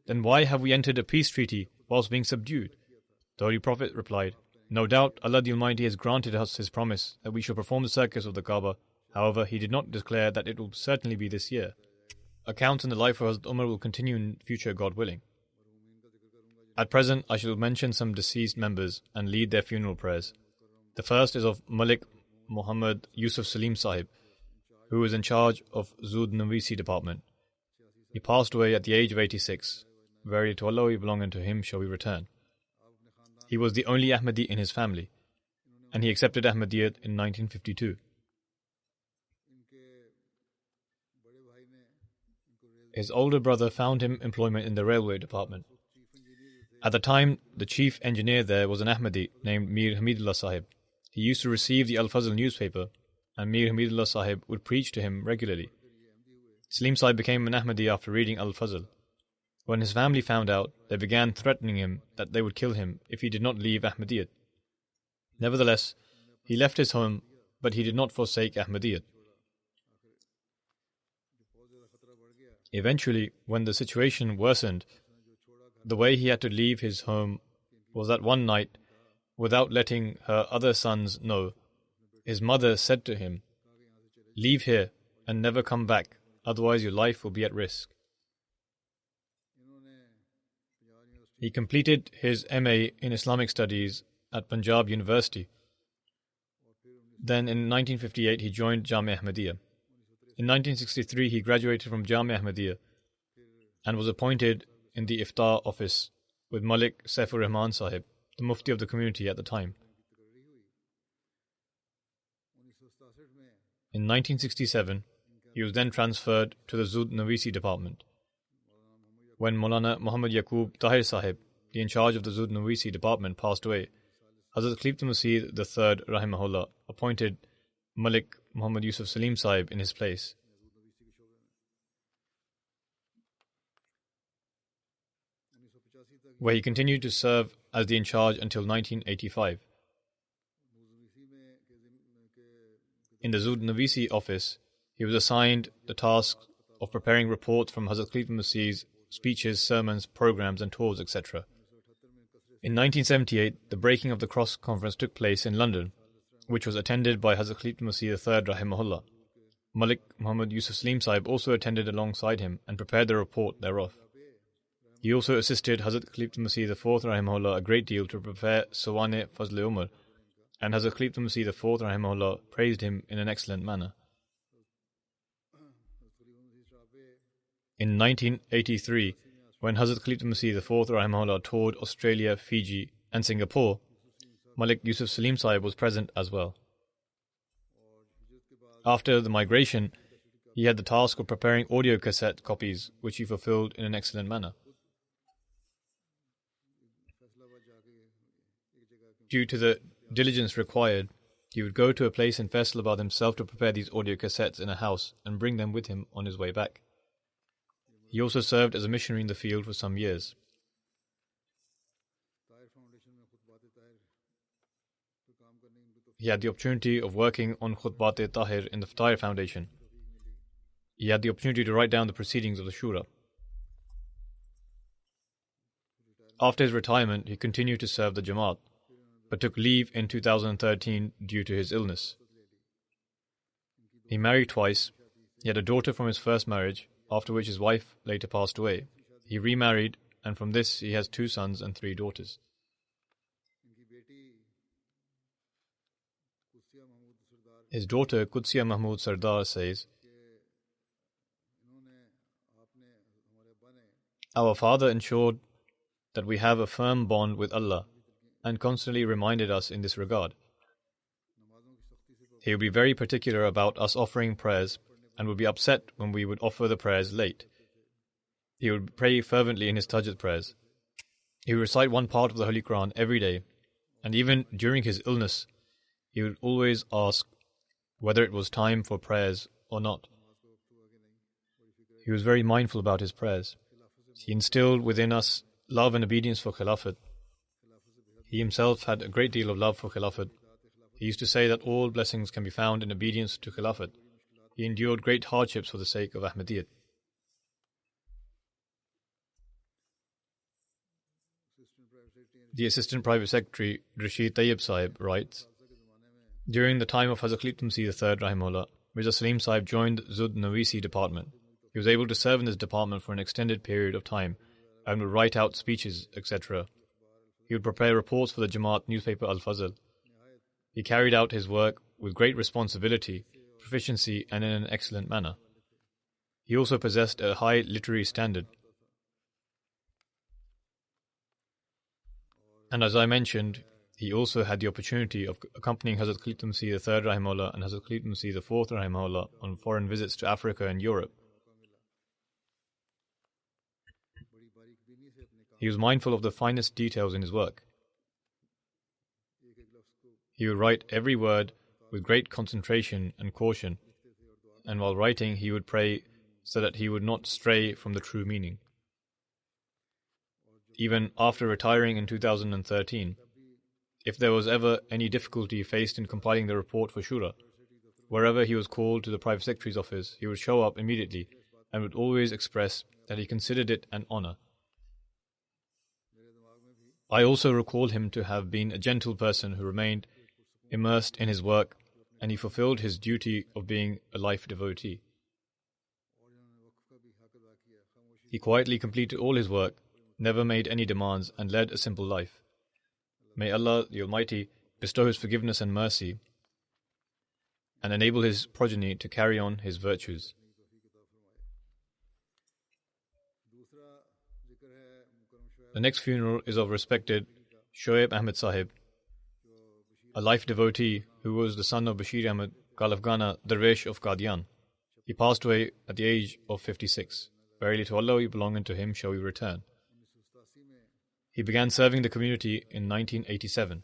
"Then why have we entered a peace treaty whilst being subdued?" The Holy Prophet replied, "No doubt Allah the Almighty has granted us His promise that we shall perform the circuits of the Kaaba. However, He did not declare that it will certainly be this year. Accounts in the life of Hazrat Umar will continue in future, God willing. At present, I shall mention some deceased members and lead their funeral prayers. The first is of Malik Muhammad Yusuf Salim Sahib, who was in charge of Zud Navisi department. He passed away at the age of 86. Verily to Allah we belong and to Him shall we return. He was the only Ahmadi in his family, and he accepted Ahmadiyyat in 1952. His older brother found him employment in the railway department. At the time, the chief engineer there was an Ahmadi named Mir Hamidullah Sahib. He used to receive the Al-Fazl newspaper, and Mir Hamidullah Sahib would preach to him regularly. Salim Sahib became an Ahmadi after reading Al-Fazl. When his family found out, they began threatening him that they would kill him if he did not leave Ahmadiyyat. Nevertheless, he left his home, but he did not forsake Ahmadiyyat. Eventually, when the situation worsened, the way he had to leave his home was that one night, without letting her other sons know, his mother said to him, "Leave here and never come back, otherwise your life will be at risk." He completed his MA in Islamic Studies at Punjab University. Then in 1958 he joined Jamia Ahmadiyya. In 1963 he graduated from Jamia Ahmadiyya and was appointed in the Iftar office with Malik Saifur Rahman Sahib, the Mufti of the community at the time. In 1967, he was then transferred to the Zud Navisi department. When Maulana Muhammad Yaqub Tahir Sahib, the in charge of the Zud Navisi department, passed away, Hazrat Khalifatul Masih III Rahimahullah appointed Malik Muhammad Yusuf Salim Sahib in his place. Where he continued to serve as the in charge until 1985. In the Zud Navisi office, he was assigned the task of preparing reports from Hazrat Khalifatul Masih's speeches, sermons, programs, and tours, etc. In 1978, the Breaking of the Cross conference took place in London, which was attended by Hazrat Khalifa Masih III rahimahullah. Malik Muhammad Yusuf Salim Sahib also attended alongside him and prepared the report thereof. He also assisted Hazrat Khalifa Masih IV rahimahullah a great deal to prepare Sawane Fazl Umar, and Hazrat Khalifa Masih IV rahimahullah praised him in an excellent manner. In 1983, when Hazrat Khalifa Masih IV rahimahullah toured Australia, Fiji and Singapore, Malik Yusuf Salim Sahib was present as well. After the migration, he had the task of preparing audio cassette copies, which he fulfilled in an excellent manner. Due to the diligence required, he would go to a place in Faisalabad himself to prepare these audio cassettes in a house and bring them with him on his way back. He also served as a missionary in the field for some years. He had the opportunity of working on Khutbat-e-Tahir in the Tahir Foundation. He had the opportunity to write down the proceedings of the Shura. After his retirement, he continued to serve the Jamaat, but took leave in 2013 due to his illness. He married twice. He had a daughter from his first marriage, after which his wife later passed away. He remarried, and from this he has 2 sons and 3 daughters. His daughter Qudsiya Mahmood Sardar says, "Our father ensured that we have a firm bond with Allah and constantly reminded us in this regard. He would be very particular about us offering prayers and would be upset when we would offer the prayers late. He would pray fervently in his Tahajjud prayers. He would recite one part of the Holy Quran every day, and even during his illness, he would always ask whether it was time for prayers or not. He was very mindful about his prayers. He instilled within us love and obedience for Khilafat. He himself had a great deal of love for Khilafat. He used to say that all blessings can be found in obedience to Khilafat. He endured great hardships for the sake of Ahmadiyyat." The Assistant Private Secretary, Rashid Tayyib Sahib, writes, "During the time of Hazrat Khalifa Masih III rahimahullah, Mirza Salim Sahib joined Zud Nawisi department. He was able to serve in this department for an extended period of time and would write out speeches, etc. He would prepare reports for the Jamaat newspaper Al-Fazl. He carried out his work with great responsibility, proficiency, and in an excellent manner. He also possessed a high literary standard. And as I mentioned, he also had the opportunity of accompanying Hazrat Khalifa Masih III rahimahullah and Hazrat Khalifa Masih IV rahimahullah on foreign visits to Africa and Europe. He was mindful of the finest details in his work. He would write every word with great concentration and caution, and while writing he would pray so that he would not stray from the true meaning. Even after retiring in 2013, if there was ever any difficulty faced in compiling the report for Shura, wherever he was called to the Private Secretary's office, he would show up immediately and would always express that he considered it an honor. I also recall him to have been a gentle person who remained immersed in his work, and he fulfilled his duty of being a life devotee. He quietly completed all his work, never made any demands, and led a simple life. May Allah the Almighty bestow His forgiveness and mercy and enable His progeny to carry on His virtues. The next funeral is of respected Shoaib Ahmed Sahib, a life devotee who was the son of Bashir Ahmed Kalafgana Darwesh of Qadian. He passed away at the age of 56. Verily to Allah we belong, and to Him shall we return. He began serving the community in 1987.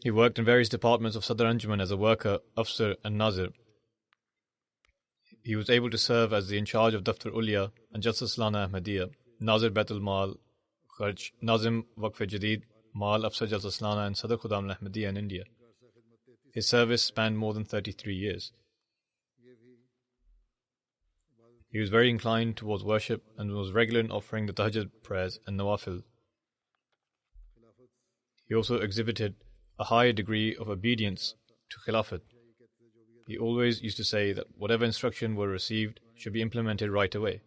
He worked in various departments of Sadr Anjuman as a worker, Afsar and Nazir. He was able to serve as the in charge of Daftar Ulya and Jalsa Salana Ahmadiyya, Nazir Baitul Mal Kharch, Nazim Waqf Jadid, Mal Afsar Jalsa Salana and Sadr Khudam al-Ahmadiyya in India. His service spanned more than 33 years. He was very inclined towards worship and was regular in offering the tahajjud prayers and nawafil. He also exhibited a high degree of obedience to Khilafat. He always used to say that whatever instruction were received should be implemented right away.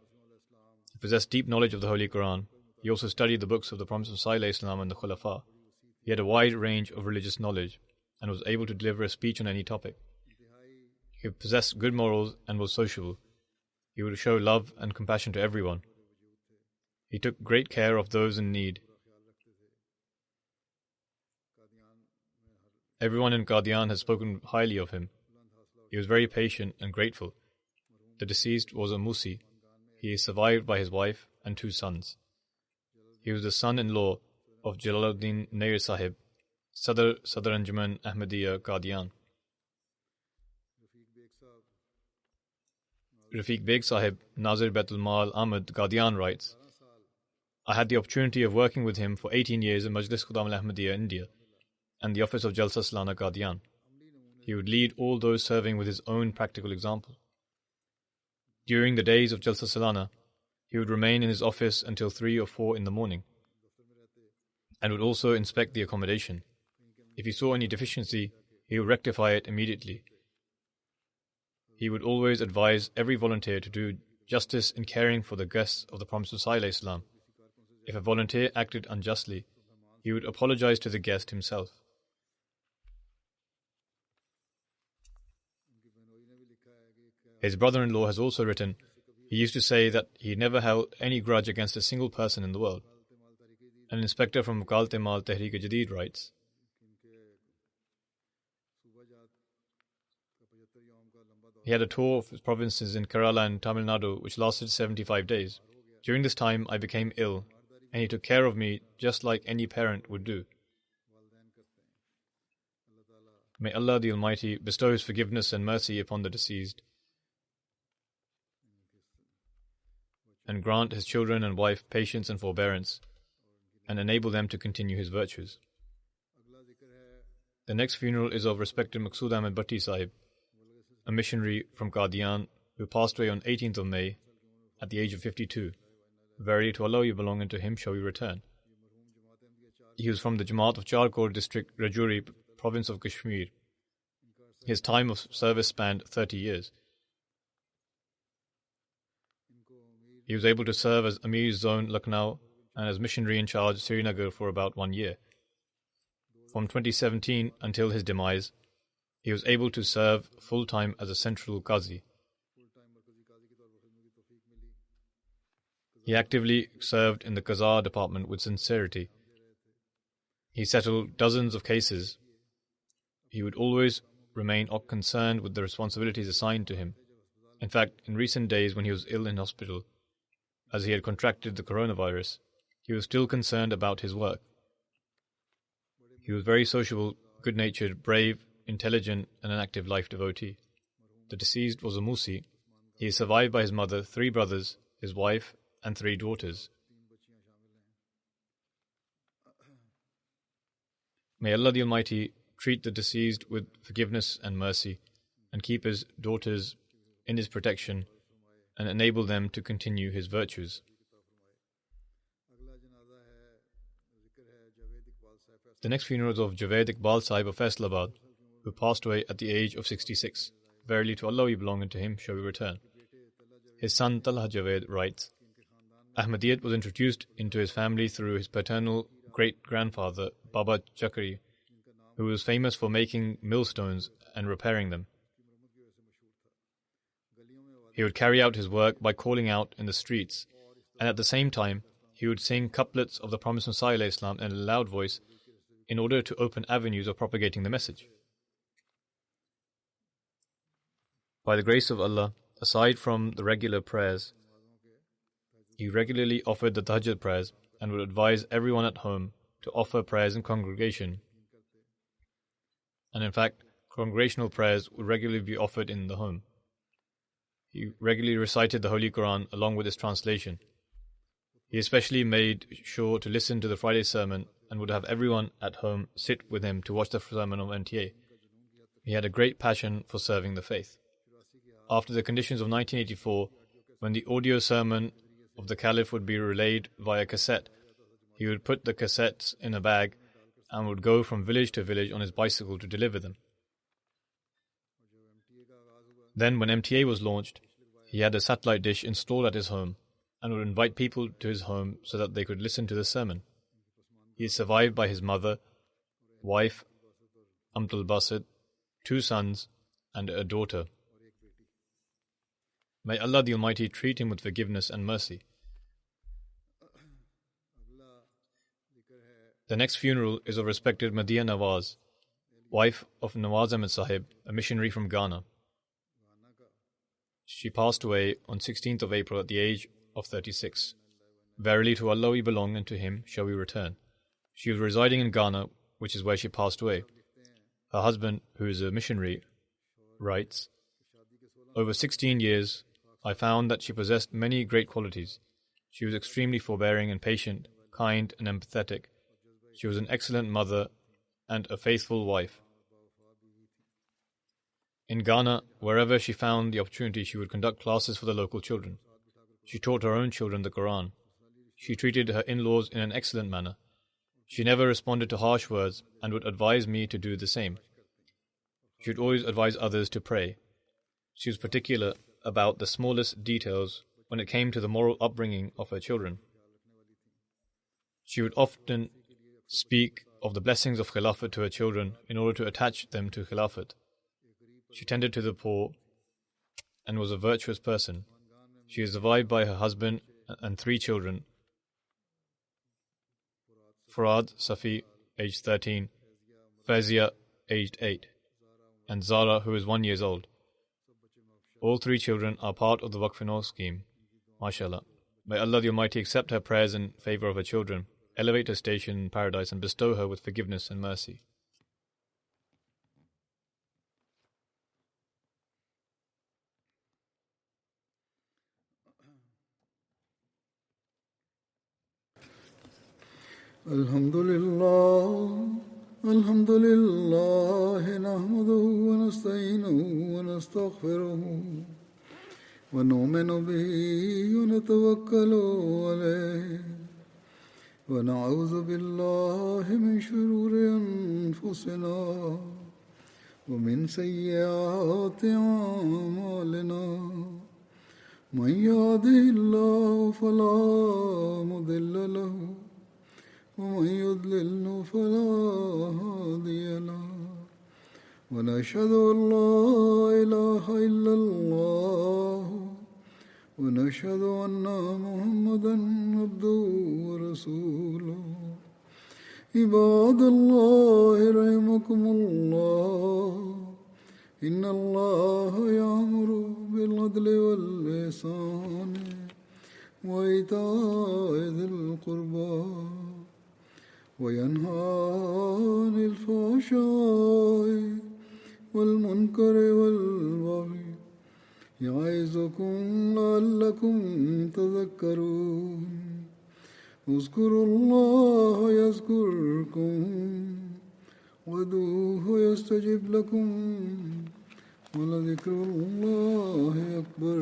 He possessed deep knowledge of the Holy Quran. He also studied the books of the Prophet ﷺ and the Khulafa. He had a wide range of religious knowledge and was able to deliver a speech on any topic. He possessed good morals and was sociable. He would show love and compassion to everyone. He took great care of those in need. Everyone in Qadian has spoken highly of him. He was very patient and grateful. The deceased was a Musi. He is survived by his wife and 2 sons. He was the son-in-law of Jalaluddin Nair Sahib, Sadr Anjuman Ahmadiyya Qadian. Rafiq Beg Sahib, Nazir Baitul Mal Ahmad Qadian writes, I had the opportunity of working with him for 18 years in Majlis Khudam al-Ahmadiyya, India, and the office of Jalsa Salana Qadian. He would lead all those serving with his own practical example. During the days of Jalsa Salana, he would remain in his office until 3 or 4 in the morning, and would also inspect the accommodation. If he saw any deficiency, he would rectify it immediately. He would always advise every volunteer to do justice in caring for the guests of the Prophet ﷺ. If a volunteer acted unjustly, he would apologize to the guest himself. His brother-in-law has also written, he used to say that he never held any grudge against a single person in the world. An inspector from Wakalat-e-Mal Tehreek-e-Jadid writes, he had a tour of his provinces in Kerala and Tamil Nadu which lasted 75 days. During this time I became ill, and he took care of me just like any parent would do. May Allah the Almighty bestow His forgiveness and mercy upon the deceased, and grant his children and wife patience and forbearance, and enable them to continue his virtues. The next funeral is of respected Maqsood Ahmed Bhatti Sahib, a missionary from Qadian who passed away on 18th of May at the age of 52. Verily to Allah you belong, and to Him shall we return. He was from the Jamaat of Charkor district, Rajouri, province of Kashmir. His time of service spanned 30 years. He was able to serve as Amir Zone Lucknow and as missionary in charge Srinagar for about 1 year. From 2017 until his demise, he was able to serve full-time as a central Qazi. He actively served in the Qaza department with sincerity. He settled dozens of cases. He would always remain concerned with the responsibilities assigned to him. In fact, in recent days when he was ill in hospital, as he had contracted the coronavirus, he was still concerned about his work. He was very sociable, good-natured, brave, intelligent, and an active life devotee. The deceased was a Musi. He is survived by his mother, 3 brothers, his wife, and 3 daughters. May Allah the Almighty treat the deceased with forgiveness and mercy, and keep his daughters in His protection, and enable them to continue His virtues. The next funeral is of Javed Iqbal Sahib of Faisalabad, who passed away at the age of 66. Verily to Allah we belong, and to Him shall we return. His son Talha Javed writes, Ahmadiyyat was introduced into his family through his paternal great-grandfather Baba Chakri, who was famous for making millstones and repairing them. He would carry out his work by calling out in the streets, and at the same time he would sing couplets of the Promised Messiah ﷺ in a loud voice in order to open avenues of propagating the message. By the grace of Allah, aside from the regular prayers, he regularly offered the tahajjud prayers and would advise everyone at home to offer prayers in congregation. And in fact, congregational prayers would regularly be offered in the home. He regularly recited the Holy Quran along with its translation. He especially made sure to listen to the Friday sermon and would have everyone at home sit with him to watch the sermon of NTA. He had a great passion for serving the faith. After the conditions of 1984, When the audio sermon of the Caliph would be relayed via cassette, he would put the cassettes in a bag and would go from village to village on his bicycle to deliver them. Then, when MTA was launched, he had a satellite dish installed at his home and would invite people to his home so that they could listen to the sermon. He is survived by his mother, wife, Amtul Basit, 2 sons, and a daughter. May Allah the Almighty treat him with forgiveness and mercy. The next funeral is of respected Madhia Nawaz, wife of Nawaz Ahmed Sahib, a missionary from Ghana. She passed away on 16th of April at the age of 36. Verily to Allah we belong and to Him shall we return. She was residing in Ghana, which is where she passed away. Her husband, who is a missionary, writes, "Over 16 years, I found that she possessed many great qualities. She was extremely forbearing and patient, kind and empathetic. She was an excellent mother and a faithful wife. In Ghana, wherever she found the opportunity, she would conduct classes for the local children. She taught her own children the Quran. She treated her in-laws in an excellent manner. She never responded to harsh words and would advise me to do the same. She would always advise others to pray. She was particular about the smallest details when it came to the moral upbringing of her children. She would often speak of the blessings of Khilafat to her children in order to attach them to Khilafat. She tended to the poor and was a virtuous person. She is survived by her husband and 3 children. Farad Safi, aged 13, Fazia, aged 8, and Zara, who is 1 year old. All 3 children are part of the Waqf-e-Nau scheme. MashaAllah. May Allah the Almighty accept her prayers in favor of her children, elevate her station in paradise, and bestow her with forgiveness and mercy. Alhamdulillah, nahmaduhu wa nasta'inuhu wa nastaghfiruhu wa nu'minu bihi wa natawakkalu alayhi wa na'udhu billahi min shururi anfusina wa min sayyiati a'malina. Man yahdihillahu fala mudilla lahu ومن يضلل فلا هادي له ونشهد أن لا إله إلا الله ونشهد أن محمدا عبده ورسوله عباد الله رحمكم الله إن الله يأمر بالعدل والإحسان وإيتاء ذي القربى وينهى عن الفحشاء والمنكر والبغي يعظكم لعلكم تذكرون اذكروا الله يذكركم وادعوه يستجب لكم ولذكر الله أكبر.